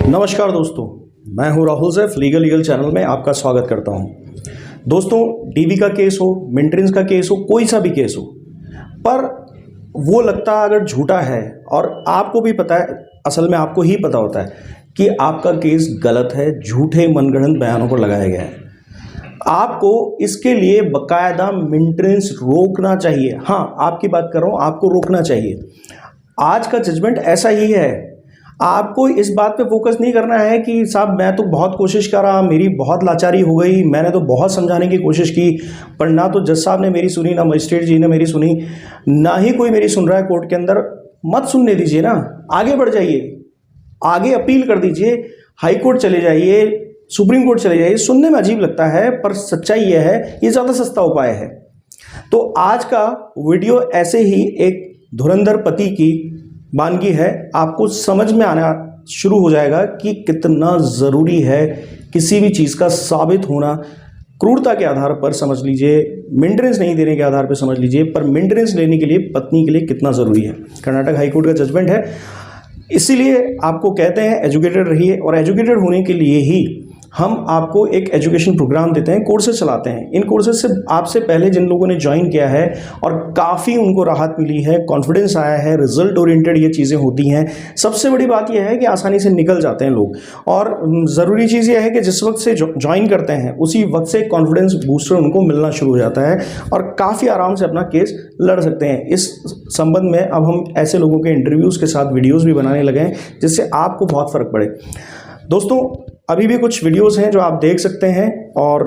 नमस्कार दोस्तों, मैं हूं राहुल सैफ। लीगल चैनल में आपका स्वागत करता हूं। दोस्तों, डीवी का केस हो, मेंटेनेंस का केस हो, कोई सा भी केस हो, पर वो लगता अगर झूठा है और आपको भी पता है, असल में आपको ही पता होता है कि आपका केस गलत है, झूठे मनगढ़ंत बयानों पर लगाया गया है, आपको इसके लिए बकायदा मेंटेनेंस रोकना चाहिए। हाँ, आपकी बात कर रहा हूं, आपको रोकना चाहिए। आज का जजमेंट ऐसा ही है। आपको इस बात पे फोकस नहीं करना है कि साहब मैं तो बहुत कोशिश कर रहा, मेरी बहुत लाचारी हो गई, मैंने तो बहुत समझाने की कोशिश की, पर ना तो जज साहब ने मेरी सुनी, ना मजिस्ट्रेट जी ने मेरी सुनी, ना ही कोई मेरी सुन रहा है कोर्ट के अंदर। मत सुनने दीजिए ना, आगे बढ़ जाइए, आगे अपील कर दीजिए, हाई कोर्ट चले जाइए, सुप्रीम कोर्ट चले जाइए। सुनने में अजीब लगता है पर सच्चाई यह है, ये ज़्यादा सस्ता उपाय है। तो आज का वीडियो ऐसे ही एक धुरंधर पति की वानगी है, आपको समझ में आना शुरू हो जाएगा कि कितना ज़रूरी है किसी भी चीज़ का साबित होना। क्रूरता के आधार पर समझ लीजिए, मेंटेनेंस नहीं देने के आधार पर समझ लीजिए, पर मेंटेनेंस लेने के लिए पत्नी के लिए कितना ज़रूरी है। कर्नाटक हाई कोर्ट का जजमेंट है, इसीलिए आपको कहते हैं एजुकेटेड रहिए, और एजुकेटेड होने के लिए ही हम आपको एक एजुकेशन प्रोग्राम देते हैं, कोर्सेज चलाते हैं। इन कोर्सेज से आपसे पहले जिन लोगों ने ज्वाइन किया है और काफ़ी उनको राहत मिली है, कॉन्फिडेंस आया है, रिजल्ट ओरिएंटेड ये चीज़ें होती हैं। सबसे बड़ी बात यह है कि आसानी से निकल जाते हैं लोग, और ज़रूरी चीज़ यह है कि जिस वक्त से ज्वाइन करते हैं उसी वक्त से कॉन्फिडेंस बूस्टर उनको मिलना शुरू हो जाता है और काफ़ी आराम से अपना केस लड़ सकते हैं। इस संबंध में अब हम ऐसे लोगों के इंटरव्यूज़ के साथ वीडियोज़ भी बनाने लगे हैं जिससे आपको बहुत फ़र्क पड़े। दोस्तों, अभी भी कुछ वीडियोस हैं जो आप देख सकते हैं और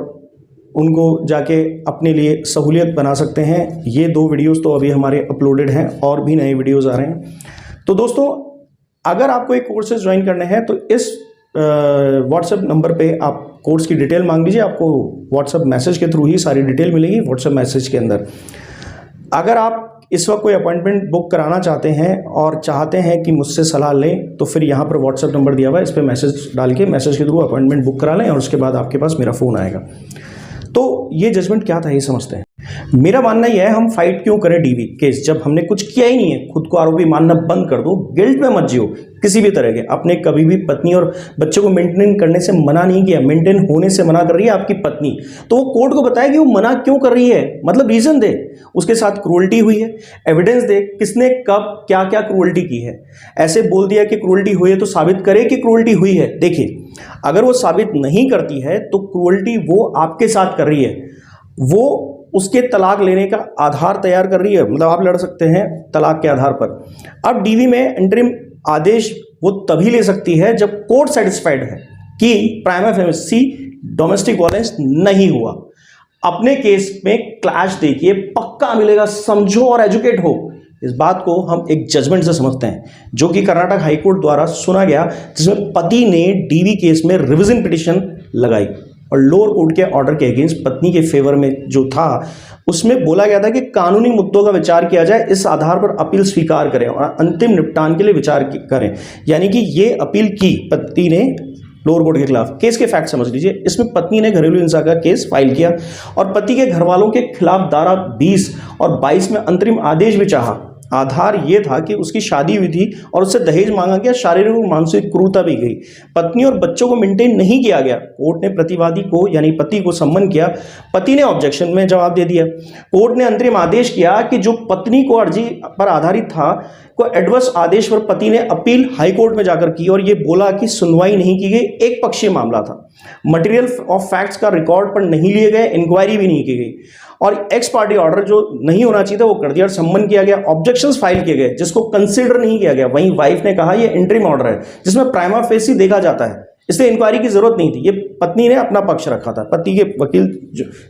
उनको जाके अपने लिए सहूलियत बना सकते हैं। ये 2 वीडियोस तो अभी हमारे अपलोडेड हैं और भी नए वीडियोस आ रहे हैं। तो दोस्तों, अगर आपको एक कोर्सेज ज्वाइन करने हैं तो इस व्हाट्सएप नंबर पे आप कोर्स की डिटेल मांग लीजिए, आपको व्हाट्सएप मैसेज के थ्रू ही सारी डिटेल मिलेगी व्हाट्सएप मैसेज के अंदर। अगर आप इस वक्त कोई अपॉइंटमेंट बुक कराना चाहते हैं और चाहते हैं कि मुझसे सलाह लें, तो फिर यहाँ पर व्हाट्सएप नंबर दिया हुआ है, इस पर मैसेज डाल के मैसेज के थ्रू अपॉइंटमेंट बुक करा लें और उसके बाद आपके पास मेरा फ़ोन आएगा। तो ये जजमेंट क्या था, ये समझते हैं। मेरा मानना यह है, हम फाइट क्यों करें डीवी केस, जब हमने कुछ किया ही नहीं है। खुद को आरोपी मानना बंद कर दो, गिल्ट में मत जियो किसी भी तरह के। आपने कभी भी पत्नी और बच्चे को मेंटेन करने से मना नहीं किया, मेंटेन होने से मना कर रही है आपकी पत्नी, तो वो कोर्ट को बताए कि वो मना क्यों कर रही है, मतलब रीजन दे। उसके साथ क्रूअल्टी हुई है, एविडेंस दे, किसने कब क्या क्या क्रूअल्टी की है। ऐसे बोल दिया कि क्रूअल्टी हुई है तो साबित करे कि क्रूअल्टी हुई है। देखिए, अगर वो साबित नहीं करती है तो क्रूअल्टी वो आपके साथ कर रही है, वो उसके तलाक लेने का आधार तैयार कर रही है, मतलब आप लड़ सकते हैं तलाक के आधार पर। अब डीवी में इंटरिम आदेश वो तभी ले सकती है जब कोर्ट सेटिस्फाइड है कि प्राइमा फेसी डोमेस्टिक वायलेंस नहीं हुआ। अपने केस में क्लैश देखिए, पक्का मिलेगा, समझो और एजुकेट हो। इस बात को हम एक जजमेंट से समझते हैं जो कि कर्नाटक हाई कोर्ट द्वारा सुना गया, जिसमें पति ने डीवी केस में रिविजन पिटिशन लगाई और लोअर कोर्ट के ऑर्डर के अगेंस्ट पत्नी के फेवर में जो था, उसमें बोला गया था कि कानूनी मुद्दों का विचार किया जाए, इस आधार पर अपील स्वीकार करें और अंतिम निपटान के लिए विचार करें। यानी कि ये अपील की पति ने लोअर कोर्ट के खिलाफ। केस के फैक्ट समझ लीजिए, इसमें पत्नी ने घरेलू हिंसा का केस फाइल किया और पति के घर वालों के खिलाफ धारा 20 और 22 में अंतरिम आदेश भी चाहा। आधार यह था कि उसकी शादी हुई थी और उससे दहेज मांगा गया, शारीरिक और मानसिक क्रूरता भी गई, पत्नी और बच्चों को मेंटेन नहीं किया गया। कोर्ट ने प्रतिवादी को यानी पति को सम्मन किया, पति ने ऑब्जेक्शन में जवाब दे दिया। कोर्ट ने अंतरिम आदेश किया कि जो पत्नी को अर्जी पर आधारित था, को एडवर्स आदेश पर पति ने अपील हाई कोर्ट में जाकर की और ये बोला कि सुनवाई नहीं की गई, एक पक्षीय मामला था, मटेरियल ऑफ फैक्ट्स का रिकॉर्ड पर नहीं लिए गए, इंक्वायरी भी नहीं की गई और एक्स पार्टी ऑर्डर जो नहीं होना चाहिए था वो कर दिया और सम्मन किया गया। ऑब्जेक्शंस फाइल किए गए जिसको कंसीडर नहीं किया गया। वहीं वाइफ ने कहा ये इंटरिम ऑर्डर है जिसमें प्राइमा फेसी देखा जाता है, इसलिए इंक्वायरी की जरूरत नहीं थी। ये पत्नी ने अपना पक्ष रखा था, पति के वकील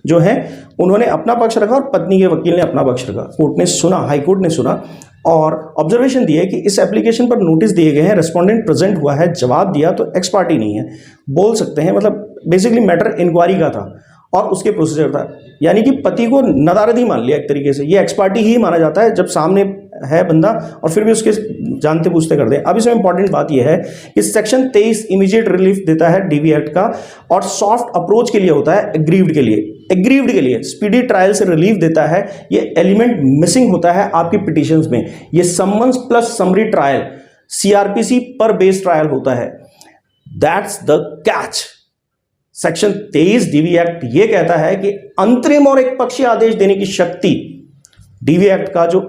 जो हैं उन्होंने अपना पक्ष रखा और पत्नी के वकील ने अपना पक्ष रखा। कोर्ट ने सुना, हाई कोर्ट ने सुना और ऑब्जर्वेशन दिए कि इस एप्लीकेशन पर नोटिस दिए गए हैं, रेस्पोंडेंट प्रेजेंट हुआ है, जवाब दिया तो एक्स पार्टी नहीं है, बोल सकते हैं, मतलब बेसिकली मैटर इंक्वायरी का था और उसके प्रोसीजर था। यानी कि पति को नदारद ही मान लिया एक तरीके से, ये एक्स पार्टी ही माना जाता है जब सामने है बंदा और फिर भी उसके जानते पूछते कर दे। अब इसमें इंपॉर्टेंट बात यह है कि सेक्शन 23 इमीडिएट रिलीफ देता है डीवी एक्ट का और सॉफ्ट अप्रोच के लिए होता है एग्रीव्ड के लिए स्पीडी ट्रायल से रिलीफ देता है। ये एलिमेंट मिसिंग होता है आपकी पिटिशंस में। ये summons plus summary trial CrPC पर बेस ट्रायल होता है। That's the catch. Section 23 DV act ये कहता है कि अंतरिम और एक पक्षीय आदेश देने की शक्ति डीवी एक्ट का जो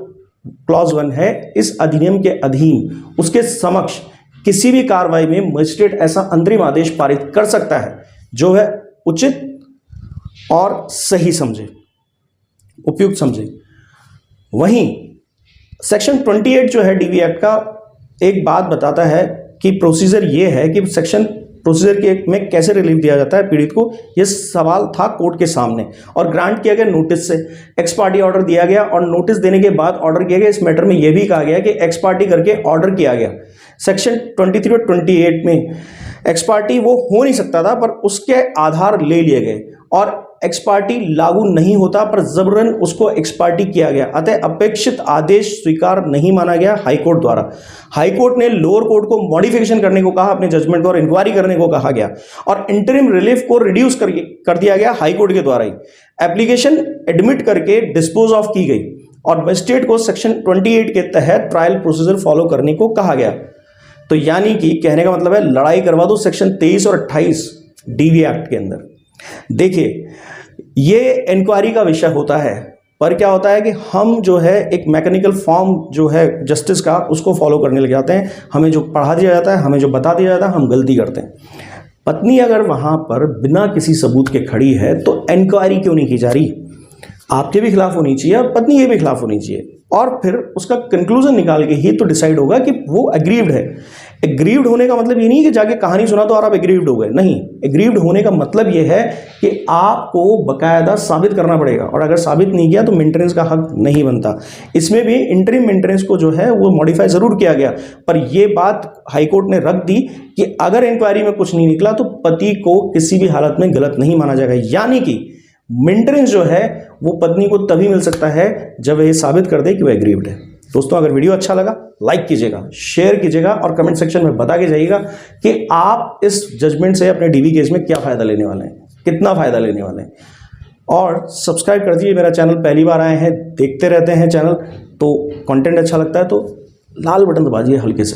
क्लॉज 1 है इस अधिनियम के अधीन उसके समक्ष किसी भी कार्रवाई में मजिस्ट्रेट ऐसा अंतरिम आदेश पारित कर सकता है जो है उचित और सही समझे, उपयुक्त समझे। वहीं सेक्शन 28 जो है डीवी एक्ट का एक बात बताता है कि प्रोसीजर ये है कि प्रोसीजर के में कैसे रिलीफ दिया जाता है पीड़ित को। यह सवाल था कोर्ट के सामने और ग्रांट किया गया नोटिस से। एक्स पार्टी ऑर्डर दिया गया और नोटिस देने के बाद ऑर्डर किया गया। इस मैटर में यह भी कहा गया कि एक्स पार्टी करके ऑर्डर किया गया। सेक्शन 23 और 28 में एक्स पार्टी वो हो नहीं सकता था, पर उसके आधार ले लिए गए और एक्स पार्टी लागू नहीं होता, पर जबरन उसको एक्स पार्टी किया गया। अतः अपेक्षित आदेश स्वीकार नहीं माना गया हाईकोर्ट द्वारा। हाईकोर्ट ने लोअर कोर्ट को मॉडिफिकेशन करने को कहा अपने जजमेंट को और इंक्वायरी करने को कहा गया और इंटरिम रिलीफ को रिड्यूस कर दिया गया हाईकोर्ट के द्वारा ही। एप्लीकेशन एडमिट करके डिस्पोज ऑफ की गई और मजिस्ट्रेट को सेक्शन 28 के तहत ट्रायल प्रोसीजर फॉलो करने को कहा गया। तो यानी कि कहने का मतलब है लड़ाई करवा दो सेक्शन 23 और 28 डीवी एक्ट के अंदर। देखिए, ये इंक्वायरी का विषय होता है, पर क्या होता है कि हम जो है एक मैकेनिकल फॉर्म जो है जस्टिस का उसको फॉलो करने लग जाते हैं। हमें जो पढ़ा दिया जाता है, हमें जो बता दिया जाता है, हम गलती करते हैं। पत्नी अगर वहां पर बिना किसी सबूत के खड़ी है तो इंक्वायरी क्यों नहीं की जा रही? आपके भी खिलाफ होनी चाहिए और पत्नी के भी खिलाफ होनी चाहिए और फिर उसका कंक्लूजन निकाल के ही तो डिसाइड होगा कि वो एग्रीव्ड है। एग्रीव्ड होने का मतलब ये नहीं कि जाके कहानी सुना तो और आप एग्रीव्ड हो गए, नहीं। एग्रीव्ड होने का मतलब ये है कि आपको बकायदा साबित करना पड़ेगा और अगर साबित नहीं किया तो मेंटेनेंस का हक नहीं बनता। इसमें भी इंटरिम मेंटेनेंस को जो है वो मॉडिफाई जरूर किया गया, पर यह बात हाईकोर्ट ने रख दी कि अगर इंक्वायरी में कुछ नहीं निकला तो पति को किसी भी हालत में गलत नहीं माना जाएगा। यानी कि मेंटेनेंस जो है वो पत्नी को तभी मिल सकता है जब ये साबित कर दे कि वो एग्रीव्ड है। दोस्तों, अगर वीडियो अच्छा लगा लाइक कीजिएगा, शेयर कीजिएगा और कमेंट सेक्शन में बता के जाइएगा कि आप इस जजमेंट से अपने डीवी केस में क्या फायदा लेने वाले हैं, कितना फायदा लेने वाले हैं। और सब्सक्राइब कर दीजिए मेरा चैनल, पहली बार आए हैं, देखते रहते हैं चैनल, तो कंटेंट अच्छा लगता है तो लाल बटन दबा दीजिए हल्के से।